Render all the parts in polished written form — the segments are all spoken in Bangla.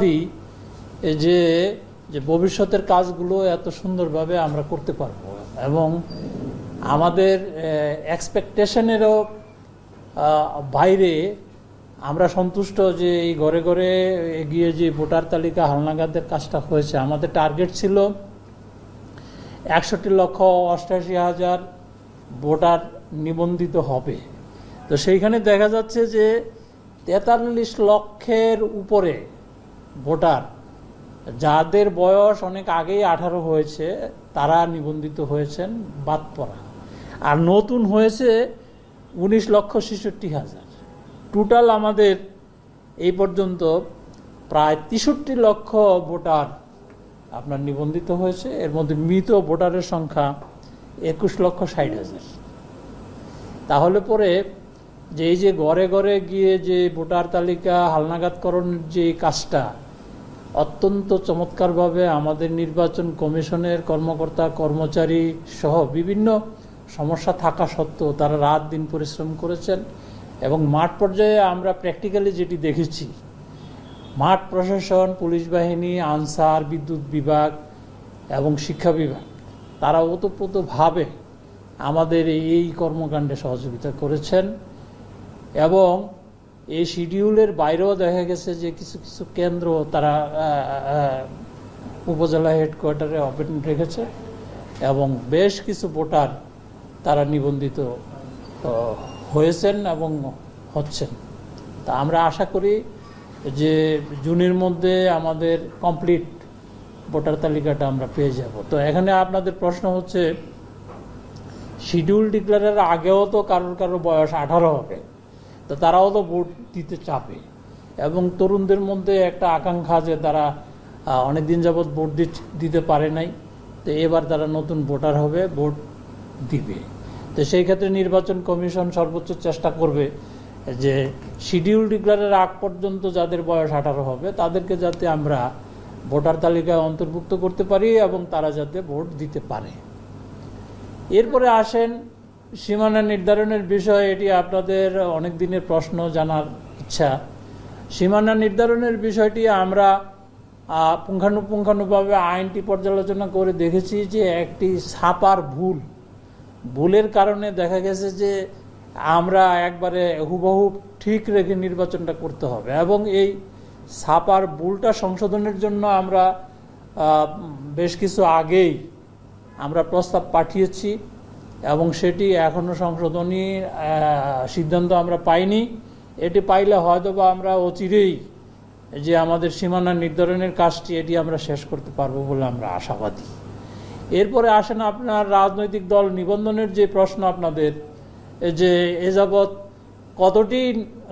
আশাবাদী যে যে ভবিষ্যতের কাজগুলো এত সুন্দরভাবে আমরা করতে পারবো এবং আমাদের এক্সপেকটেশনেরও বাইরে আমরা সন্তুষ্ট যে এই ঘরে ঘরে গিয়ে যে ভোটার তালিকা হালনাগাদের কাজটা হয়েছে। আমাদের টার্গেট ছিল 61,88,000 ভোটার নিবন্ধিত হবে। তো সেইখানে দেখা যাচ্ছে যে 43 লক্ষের উপরে ভোটার যাদের বয়স অনেক আগেই 18 হয়েছে তারা নিবন্ধিত হয়েছেন বাদ পড়া, আর নতুন হয়েছে 19,66,000। টোটাল আমাদের এই পর্যন্ত প্রায় 63 লক্ষ ভোটার আপনার নিবন্ধিত হয়েছে। এর মধ্যে মৃত ভোটারের সংখ্যা 21,60,000। তাহলে পরে যে এই যে ঘরে ঘরে গিয়ে যে ভোটার তালিকা হালনাগাদকরণের যে কাজটা অত্যন্ত চমৎকারভাবে আমাদের নির্বাচন কমিশনের কর্মকর্তা কর্মচারী সহ বিভিন্ন সমস্যা থাকা সত্ত্বেও তারা রাত দিন পরিশ্রম করেছেন এবং মাঠ পর্যায়ে আমরা প্র্যাকটিক্যালি যেটি দেখেছি, মাঠ প্রশাসন, পুলিশ বাহিনী, আনসার, বিদ্যুৎ বিভাগ এবং শিক্ষা বিভাগ তারা ওতপ্রোতভাবে আমাদের এই কর্মকাণ্ডে সহযোগিতা করেছেন এবং এই শিডিউলের বাইরেও দেখা গেছে যে কিছু কিছু কেন্দ্র তারা উপজেলা হেডকোয়ার্টারে ওপেন রেখেছে এবং বেশ কিছু ভোটার তারা নিবন্ধিত হয়েছেন এবং হচ্ছেন। তা আমরা আশা করি যে জুনের মধ্যে আমাদের কমপ্লিট ভোটার তালিকাটা আমরা পেয়ে যাব। তো এখানে আপনাদের প্রশ্ন হচ্ছে শিডিউল ডিক্লেয়ারের আগেও তো কারোর বয়স 18 হবে, তো তারাও তো ভোট দিতে চাবে এবং তরুণদের মধ্যে একটা আকাঙ্ক্ষা যে তারা অনেকদিন যাবৎ ভোট দিতে পারে নাই, তো এবার তারা নতুন ভোটার হবে, ভোট দিবে। তো সেই ক্ষেত্রে নির্বাচন কমিশন সর্বোচ্চ চেষ্টা করবে যে শিডিউল ডিক্লেয়ারের আগ পর্যন্ত যাদের বয়স 18 হবে তাদেরকে যাতে আমরা ভোটার তালিকায় অন্তর্ভুক্ত করতে পারি এবং তারা যাতে ভোট দিতে পারে। এরপরে আসেন সীমানা নির্ধারণের বিষয়। এটি আপনাদের অনেক দিনের প্রশ্ন, জানার ইচ্ছা। সীমানা নির্ধারণের বিষয়টি আমরা পুঙ্খানুপুঙ্খানুভাবে আইনটি পর্যালোচনা করে দেখেছি যে একটি ছাপার ভুলের কারণে দেখা গেছে যে আমরা একবারে হুবহু ঠিক রেখে নির্বাচনটা করতে হবে এবং এই ছাপার ভুলটা সংশোধনের জন্য আমরা বেশ কিছু আগেই আমরা প্রস্তাব পাঠিয়েছি এবং সেটি এখনও সংশোধনী সিদ্ধান্ত আমরা পাইনি। এটি পাইলে হয়তো বা আমরা অচিরেই যে আমাদের সীমানা নির্ধারণের কাজটি এটি আমরা শেষ করতে পারবো বলে আমরা আশাবাদী। এরপরে আসেন আপনার রাজনৈতিক দল নিবন্ধনের যে প্রশ্ন আপনাদের, যে এ যাবৎ কতটি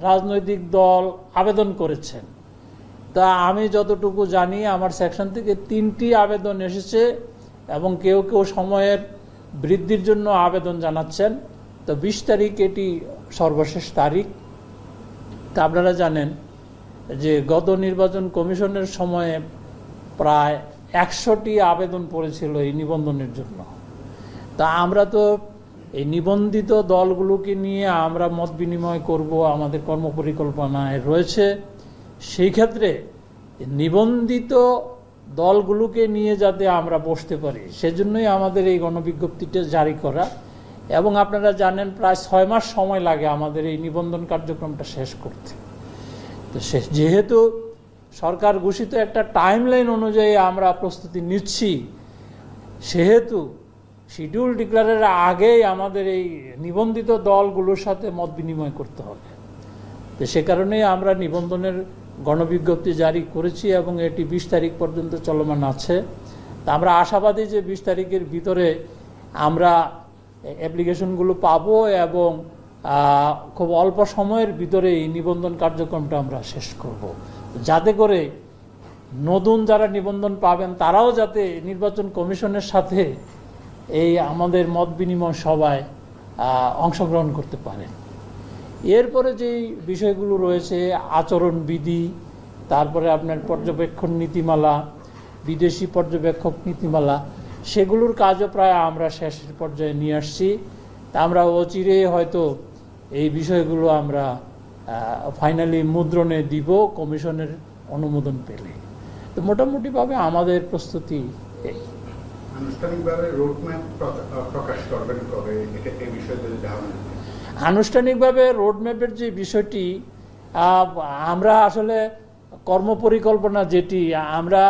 রাজনৈতিক দল আবেদন করেছেন। তা আমি যতটুকু জানি আমার সেকশন থেকে 3টি আবেদন এসেছে এবং কেউ কেউ সময়ের বৃদ্ধির জন্য আবেদন জানাচ্ছেন। তো 20 তারিখ এটি সর্বশেষ তারিখ। তা আপনারা জানেন যে গত নির্বাচন কমিশনের সময়ে প্রায় 100টি আবেদন পড়েছিল এই নিবন্ধনের জন্য। তা আমরা তো এই নিবন্ধিত দলগুলোকে নিয়ে আমরা মত বিনিময় করব, আমাদের কর্মপরিকল্পনায় রয়েছে। সেই ক্ষেত্রে নিবন্ধিত দলগুলোকে নিয়ে যাতে আমরা বসতে পারি সেজন্যই আমাদের এই গণবিজ্ঞপ্তিটা জারি করা। এবং আপনারা জানেন প্রায় 6 মাস সময় লাগে আমাদের এই নিবন্ধন কার্যক্রমটা শেষ করতে। তো যেহেতু সরকার ঘোষিত একটা টাইমলাইন অনুযায়ী আমরা প্রস্তুতি নিচ্ছি, সেহেতু শিডিউল ডিক্লেয়ারের আগেই আমাদের এই নিবন্ধিত দলগুলোর সাথে মত বিনিময় করতে হবে। তো সে কারণেই আমরা নিবন্ধনের গণবিজ্ঞপ্তি জারি করেছি এবং এটি 20 তারিখ পর্যন্ত চলমান আছে। তা আমরা আশাবাদী যে 20 তারিখের ভিতরে আমরা অ্যাপ্লিকেশনগুলো পাবো এবং খুব অল্প সময়ের ভিতরে এই নিবন্ধন কার্যক্রমটা আমরা শেষ করব, যাতে করে নতুন যারা নিবন্ধন পাবেন তারাও যাতে নির্বাচন কমিশনের সাথে এই আমাদের মত বিনিময় সভায় অংশগ্রহণ করতে পারেন। এরপরে যেই বিষয়গুলো রয়েছে আচরণবিধি, তারপরে আপনার পর্যবেক্ষণ নীতিমালা, বিদেশি পর্যবেক্ষক নীতিমালা, সেগুলোর কাজও প্রায় আমরা শেষের পর্যায়ে নিয়ে আসছি। তা আমরা অচিরে হয়তো এই বিষয়গুলো আমরা ফাইনালি মুদ্রণে দিব কমিশনের অনুমোদন পেলে। তো মোটামুটিভাবে আমাদের প্রস্তুতি এই। আনুষ্ঠানিকভাবে রোডম্যাপ প্রকাশ করবেন কবে, এই বিষয়ে যদি ধারণা? আনুষ্ঠানিকভাবে রোডম্যাপের যে বিষয়টি, আমরা আসলে কর্মপরিকল্পনা যেটি আমরা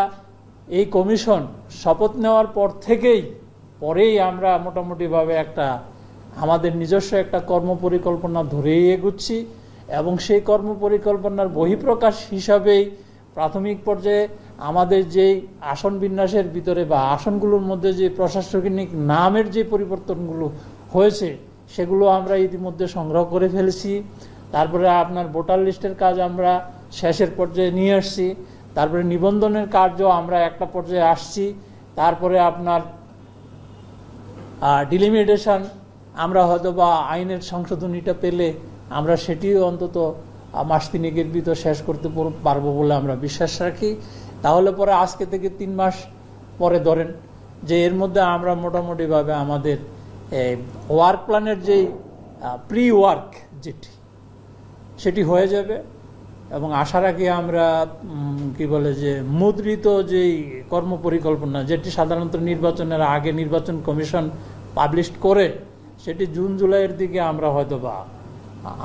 এই কমিশন শপথ নেওয়ার পর থেকেই পরেই আমরা মোটামুটিভাবে একটা আমাদের নিজস্ব একটা কর্মপরিকল্পনা ধরেই এগুচ্ছি, এবং সেই কর্মপরিকল্পনার বহিঃপ্রকাশ হিসাবেই প্রাথমিক পর্যায়ে আমাদের যেই আসন বিন্যাসের ভিতরে বা আসনগুলোর মধ্যে যে প্রশাসনিক নামের যে পরিবর্তনগুলো হয়েছে সেগুলো আমরা ইতিমধ্যে সংগ্রহ করে ফেলেছি। তারপরে আপনার ভোটার লিস্টের কাজ আমরা শেষের পর্যায়ে নিয়ে আসছি, তারপরে নিবন্ধনের কার্য আমরা একটা পর্যায়ে আসছি, তারপরে আপনার ডিলিমিটেশন আমরা হয়তো বা আইনের সংশোধনীটা পেলে আমরা সেটিও অন্তত মাস তিনেকের ভিতর শেষ করতে পারবো বলে আমরা বিশ্বাস রাখি। তাহলে পরে আজকে থেকে 3 মাস পরে ধরেন যে এর মধ্যে আমরা মোটামুটিভাবে আমাদের ওয়ার্ক প্ল্যানের যেই প্রি ওয়ার্ক যেটি সেটি হয়ে যাবে, এবং আশা রাখি আমরা কি বলে যে মুদ্রিত যেই কর্মপরিকল্পনা যেটি সাধারণত নির্বাচনের আগে নির্বাচন কমিশন পাবলিশ করে সেটি জুন জুলাইয়ের দিকে আমরা হয়তো বা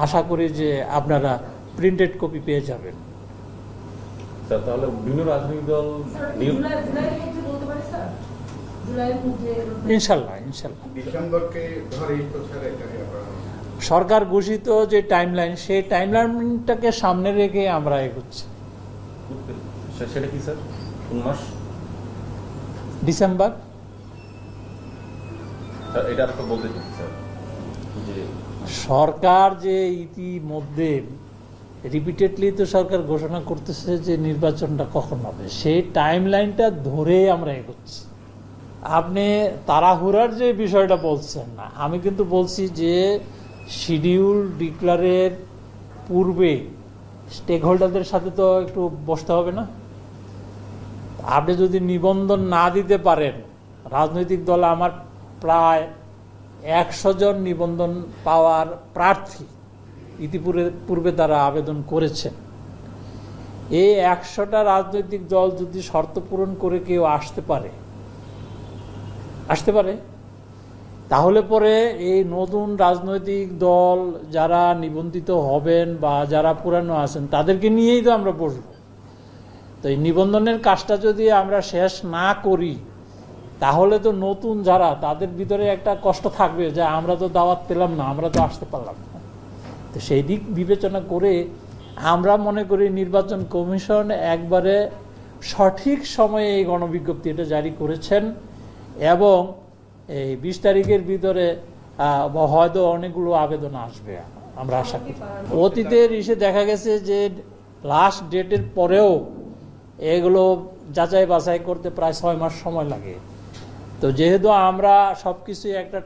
আশা করি যে আপনারা প্রিন্টেড কপি পেয়ে যাবেন। তাহলে বিভিন্ন রাজনৈতিক দল ইনশাল্লাহ সরকার ঘোষিত যে টাইমলাইন সেই টাইমলাইনটাকে সামনে রেখে আমরা এগোচ্ছি। সেটা কি স্যার? কোন মাস? ডিসেম্বর। এটা আপনি বলতে চান স্যার যে সরকার যে ইতিমধ্যে রিপিটেডলি তো সরকার ঘোষণা করতেছে যে নির্বাচনটা কখন হবে, সেই টাইমলাইনটা ধরে আমরা এগোচ্ছি। আপনি তাড়াহুড়ার যে বিষয়টা বলছেন না, আমি কিন্তু বলছি যে শিডিউল ডিক্লারের পূর্বে স্টেক হোল্ডারদের সাথে তো একটু বসতে হবে না? আপনি যদি নিবন্ধন না দিতে পারেন, রাজনৈতিক দল আমার প্রায় 100 জন নিবন্ধন পাওয়ার প্রার্থী ইতিপূর্বে তারা আবেদন করেছেন। এই 100টা রাজনৈতিক দল যদি শর্ত পূরণ করে কেউ আসতে পারে তাহলে পরে এই নতুন রাজনৈতিক দল যারা নিবন্ধিত হবেন বা যারা পুরানো আছেন তাদেরকে নিয়েই তো আমরা বসবো। তো এই নিবন্ধনের কাজটা যদি আমরা শেষ না করি তাহলে তো নতুন যারা তাদের ভিতরে একটা কষ্ট থাকবে যে আমরা তো দাওয়াত পেলাম না, আমরা তো আসতে পারলাম না। তো সেই দিক বিবেচনা করে আমরা মনে করি নির্বাচন কমিশন একবারে সঠিক সময়ে এই গণবিজ্ঞপ্তি এটা জারি করেছেন, এবং এই 20 তারিখের ভিতরে হয়তো অনেকগুলো আবেদন আসবে আমরা আশা করি। অতীতের ইসে দেখা গেছে যে লাস্ট ডেটের পরেও এগুলো যাচাই বাছাই করতে প্রায় 6 মাস সময় লাগে। তো যেহেতু আমরা সবকিছু একটা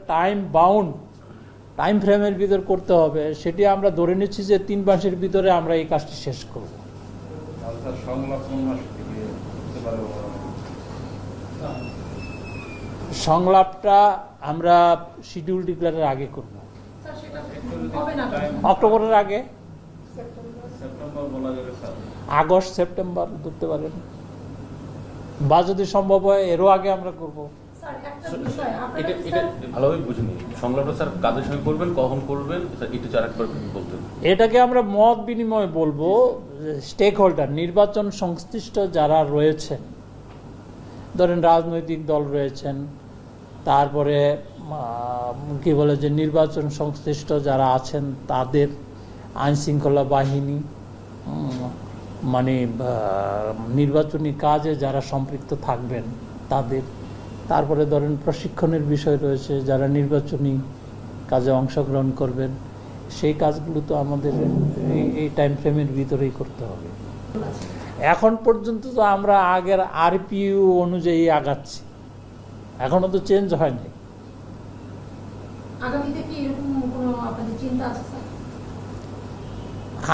টাইম ফ্রেমের ভিতর করতে হবে, সেটি আমরা ধরে নিচ্ছি যে 3 মাসের ভিতরে আমরা এই কাজটি শেষ করব। সংলাপটা আমরা শিডিউল ডিক্লারের আগে করব, অক্টোবরের আগে, আগস্ট সেপ্টেম্বর ধরতে পারেন, বা যদি সম্ভব হয় এরও আগে আমরা করব। ভালোভাবে বুঝিনি সংলাপটা স্যার কাদের সঙ্গে করবেন, কখন করবেন, এটাকে আমরা মত বিনিময় বলবো। স্টেক হোল্ডার নির্বাচন সংশ্লিষ্ট যারা রয়েছেন, ধরেন রাজনৈতিক দল রয়েছেন, তারপরে কি বলে যে নির্বাচন সংশ্লিষ্ট যারা আছেন তাদের, আইন শৃঙ্খলা বাহিনী, মানে নির্বাচনী কাজে যারা সম্পৃক্ত থাকবেন তাদের, তারপরে ধরেন প্রশিক্ষণের বিষয় রয়েছে যারা নির্বাচনী কাজে অংশগ্রহণ করবেন, সেই কাজগুলো তো আমাদের এই টাইম ফ্রেমের ভিতরেই করতে হবে। এখন পর্যন্ত তো আমরা আগের আরপিইউ অনুযায়ী আগাচ্ছি, এখনো তো চেঞ্জ হয়নি।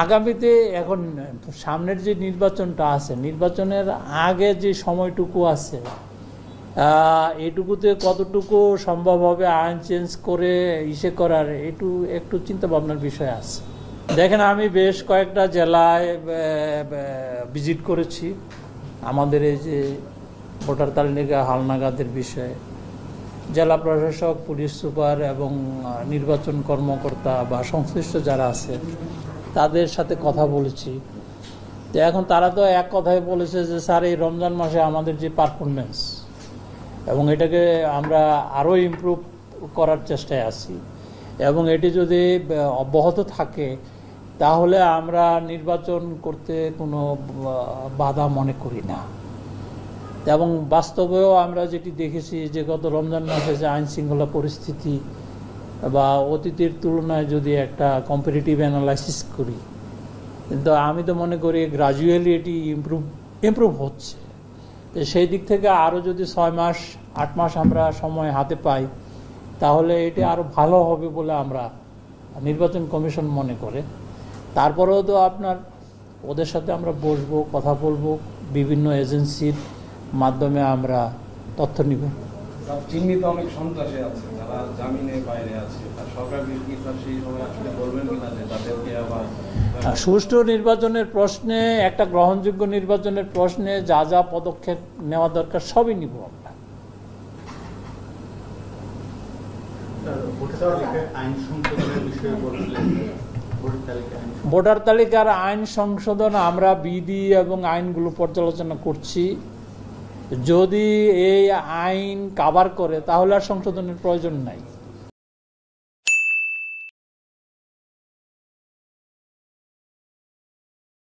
আগামীতে এখন সামনের যে নির্বাচনটা আছে, নির্বাচনের আগে যে সময়টুকু আছে, এইটুকুতে কতটুকু সম্ভব হবে আইন চেঞ্জ করে ইসে করার একটু চিন্তা ভাবনার বিষয় আছে। দেখেন, আমি বেশ কয়েকটা জেলায় ভিজিট করেছি আমাদের এই যে ভোটার তালিকা হালনাগাদের বিষয়ে। জেলা প্রশাসক, পুলিশ সুপার এবং নির্বাচন কর্মকর্তা বা সংশ্লিষ্ট যারা আছে তাদের সাথে কথা বলেছি। তো এখন তারা তো এক কথায় বলেছে যে স্যার, এই রমজান মাসে আমাদের যে পারফরমেন্স এবং এটাকে আমরা আরও ইমপ্রুভ করার চেষ্টায় আছি, এবং এটি যদি অব্যাহত থাকে তাহলে আমরা নির্বাচন করতে কোনো বাধা মনে করি না। এবং বাস্তবেও আমরা যেটি দেখেছি যে গত রমজান মাসে যে আইন শৃঙ্খলা পরিস্থিতি বা অতীতের তুলনায় যদি একটা কম্পারেটিভ অ্যানালাইসিস করি, কিন্তু আমি তো মনে করি গ্রাজুয়ালি এটি ইমপ্রুভ হচ্ছে। তো সেই দিক থেকে আরও যদি 6 মাস 8 মাস আমরা সময় হাতে পাই তাহলে এটি আরও ভালো হবে বলে আমরা নির্বাচন কমিশন মনে করে। তারপরেও তো আপনার ওদের সাথে আমরা বসবো, কথা বলবো, বিভিন্ন এজেন্সির মাধ্যমে আমরা তথ্য নিব। চিহ্নিত অনেক সন্ত্রাসী আছে যারা জামিনের বাইরে আছে, সরকার সেই সময় আসলে বলবেন কিনা যে তাদেরকে আবার সুষ্ঠু নির্বাচনের প্রশ্নে, একটা গ্রহণযোগ্য নির্বাচনের প্রশ্নে যা যা পদক্ষেপ নেওয়া দরকার সবই নিব আমরা। ভোটার তালিকার আইন সংশোধন আমরা বিধি এবং আইনগুলো পর্যালোচনা করছি। যদি এই আইন কাভার করে তাহলে আর সংশোধনের প্রয়োজন নাই।